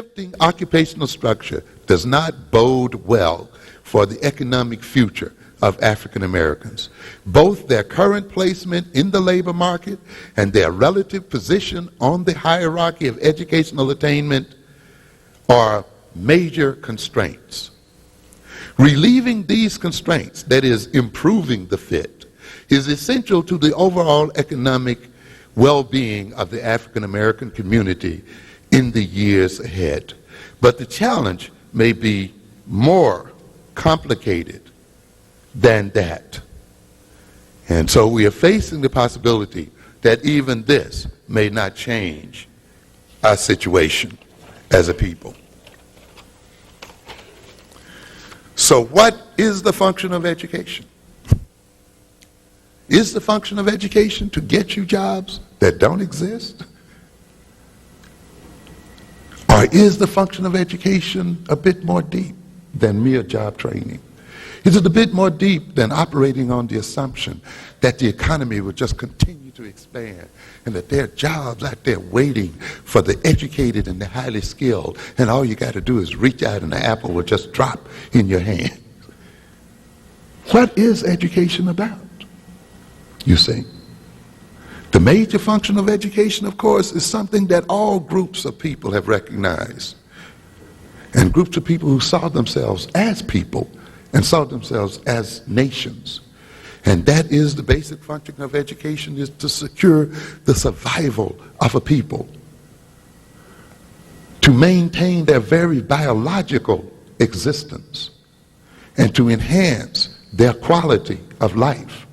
Shifting occupational structure does not bode well for the economic future of African Americans. Both their current placement in the labor market and their relative position on the hierarchy of educational attainment are major constraints. Relieving these constraints, that is, improving the fit, is essential to the overall economic well-being of the African American community in the years ahead. But the challenge may be more complicated than that. And so we are facing the possibility that even this may not change our situation as a people. So what is the function of education? Is the function of education to get you jobs that don't exist? Or is the function of education a bit more deep than mere job training? Is it a bit more deep than operating on the assumption that the economy will just continue to expand and that there are jobs out there waiting for the educated and the highly skilled, and all you got to do is reach out and the apple will just drop in your hand? What is education about? You see, the major function of education, of course, is something that all groups of people have recognized, and groups of people who saw themselves as people and saw themselves as nations. And that is the basic function of education, is to secure the survival of a people, to maintain their very biological existence, and to enhance their quality of life.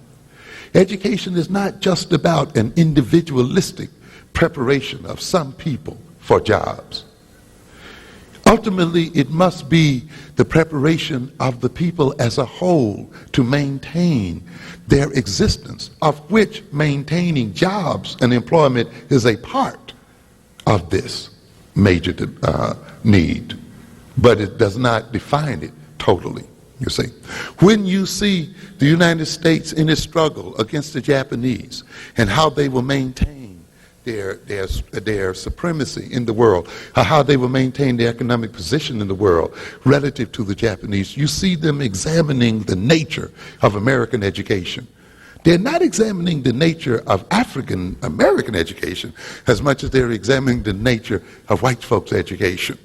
Education is not just about an individualistic preparation of some people for jobs. Ultimately, it must be the preparation of the people as a whole to maintain their existence, of which maintaining jobs and employment is a part of this major need, but it does not define it totally. You see, when you see the United States in its struggle against the Japanese and how they will maintain their supremacy in the world, how they will maintain their economic position in the world relative to the Japanese, you see them examining the nature of American education. They're not examining the nature of African American education as much as they're examining the nature of white folks' education,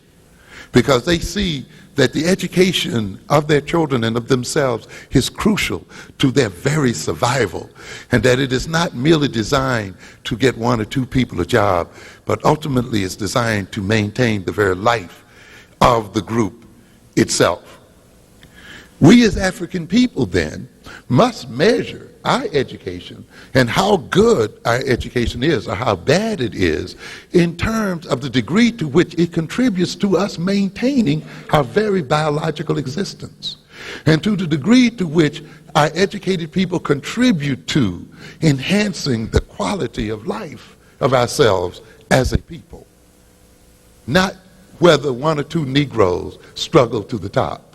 because they see that the education of their children and of themselves is crucial to their very survival, and that it is not merely designed to get one or two people a job, but ultimately it's designed to maintain the very life of the group itself. We as African people then must measure our education and how good our education is or how bad it is in terms of the degree to which it contributes to us maintaining our very biological existence, and to the degree to which our educated people contribute to enhancing the quality of life of ourselves as a people. Not whether one or two Negroes struggle to the top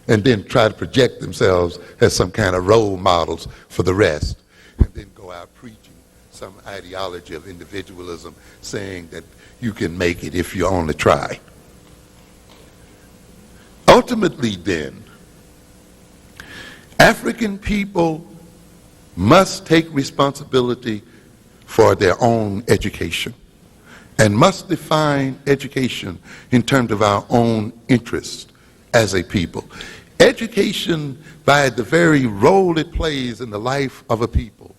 and then try to project themselves as some kind of role models for the rest, and then go out preaching some ideology of individualism, saying that you can make it if you only try. Ultimately then, African people must take responsibility for their own education and must define education in terms of our own interests as a people. Education, by the very role it plays in the life of a people,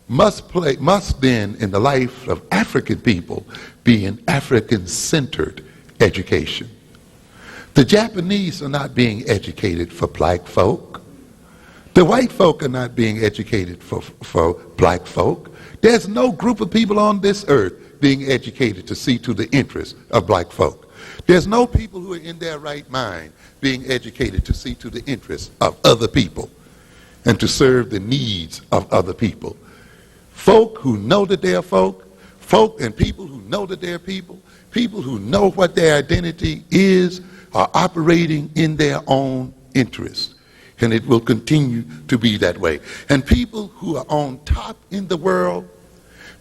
must then, in the life of African people, be an African-centered education. The Japanese are not being educated for black folk. The white folk are not being educated for black folk. There's no group of people on this earth being educated to see to the interests of black folk. There's no people who are in their right mind being educated to see to the interests of other people and to serve the needs of other people. Folk who know that they're folk and people who know that they're people who know what their identity is, are operating in their own interests. And it will continue to be that way. And people who are on top in the world,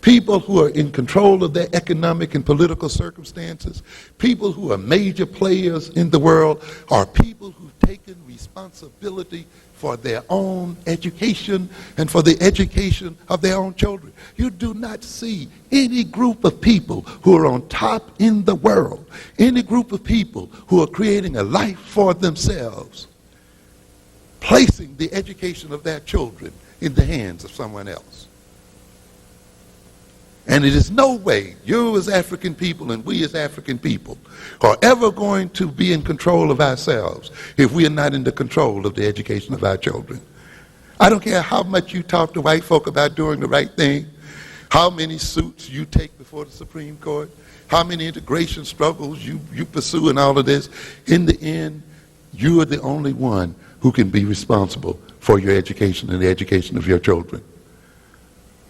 people who are in control of their economic and political circumstances, people who are major players in the world, are people who've taken responsibility for their own education and for the education of their own children. You do not see any group of people who are on top in the world, any group of people who are creating a life for themselves, placing the education of their children in the hands of someone else. And it is no way you as African people and we as African people are ever going to be in control of ourselves if we are not in the control of the education of our children. I don't care how much you talk to white folk about doing the right thing, how many suits you take before the Supreme Court, how many integration struggles you pursue and all of this. In the end, you are the only one who can be responsible for your education and the education of your children.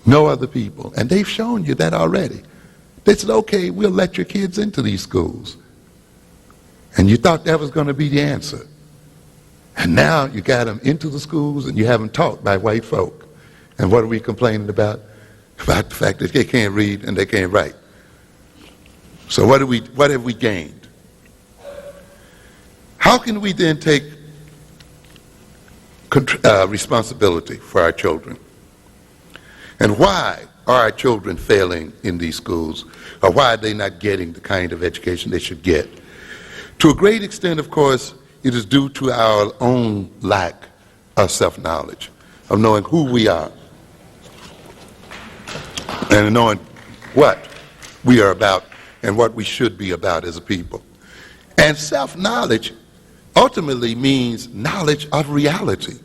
No other people. And they've shown you that already. They said, okay, we'll let your kids into these schools. And you thought that was going to be the answer. And now you got them into the schools and you have them taught by white folk. And what are we complaining about? About the fact that they can't read and they can't write. So what have we gained? How can we then take responsibility for our children? And why are our children failing in these schools? Or why are they not getting the kind of education they should get? To a great extent, of course, it is due to our own lack of self-knowledge, of knowing who we are, and knowing what we are about and what we should be about as a people. And self-knowledge ultimately means knowledge of reality.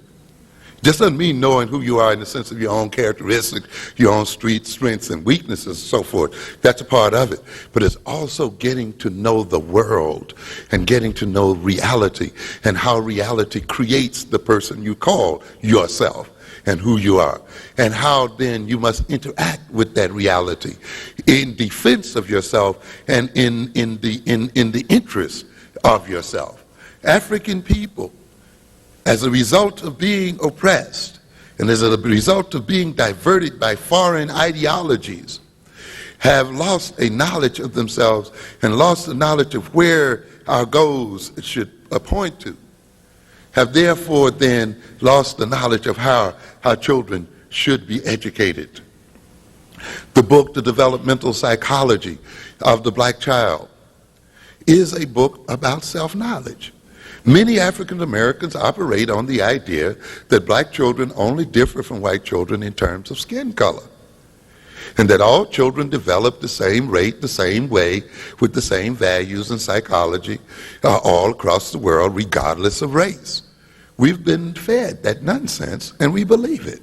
Just doesn't mean knowing who you are in the sense of your own characteristics, your own strengths and weaknesses and so forth. That's a part of it. But it's also getting to know the world and getting to know reality and how reality creates the person you call yourself and who you are, and how then you must interact with that reality in defense of yourself and in the interest of yourself. African people, as a result of being oppressed and as a result of being diverted by foreign ideologies, have lost a knowledge of themselves and lost the knowledge of where our goals should point to, have therefore then lost the knowledge of how our children should be educated. The book, The Developmental Psychology of the Black Child, is a book about self-knowledge. Many African Americans operate on the idea that black children only differ from white children in terms of skin color, and that all children develop the same rate, the same way, with the same values and psychology all across the world, regardless of race. We've been fed that nonsense, and we believe it.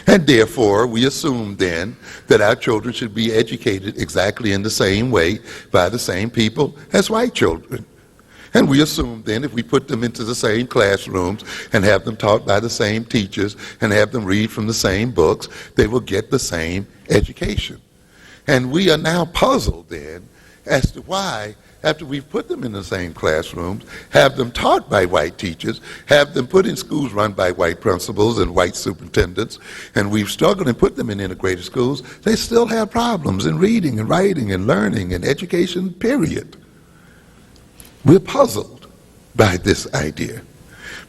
And therefore, we assume then that our children should be educated exactly in the same way by the same people as white children. And we assume then if we put them into the same classrooms and have them taught by the same teachers and have them read from the same books, they will get the same education. And we are now puzzled then as to why, after we've put them in the same classrooms, have them taught by white teachers, have them put in schools run by white principals and white superintendents, and we've struggled and put them in integrated schools, they still have problems in reading and writing and learning and education, period. We're puzzled by this idea.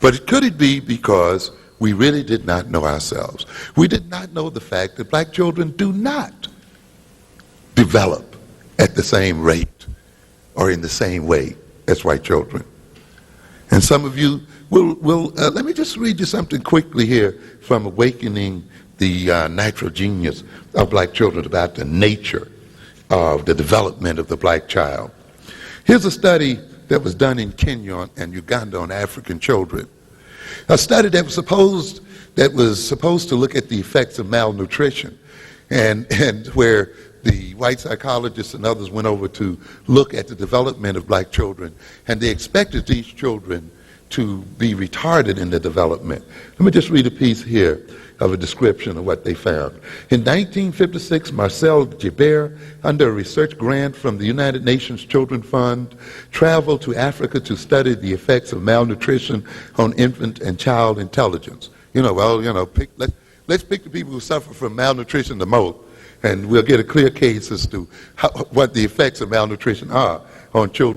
But could it be because we really did not know ourselves? We did not know the fact that black children do not develop at the same rate or in the same way as white children. And some of you will let me just read you something quickly here from Awakening the Natural Genius of Black Children about the nature of the development of the black child. Here's a study that was done in Kenya and Uganda on African children. A study that was supposed to look at the effects of malnutrition, and where the white psychologists and others went over to look at the development of black children, and they expected these children to be retarded in their development. Let me just read a piece here of a description of what they found. In 1956, Marcel Gibert, under a research grant from the United Nations Children Fund, traveled to Africa to study the effects of malnutrition on infant and child intelligence. Let's let's pick the people who suffer from malnutrition the most, and we'll get a clear case as to what the effects of malnutrition are on children.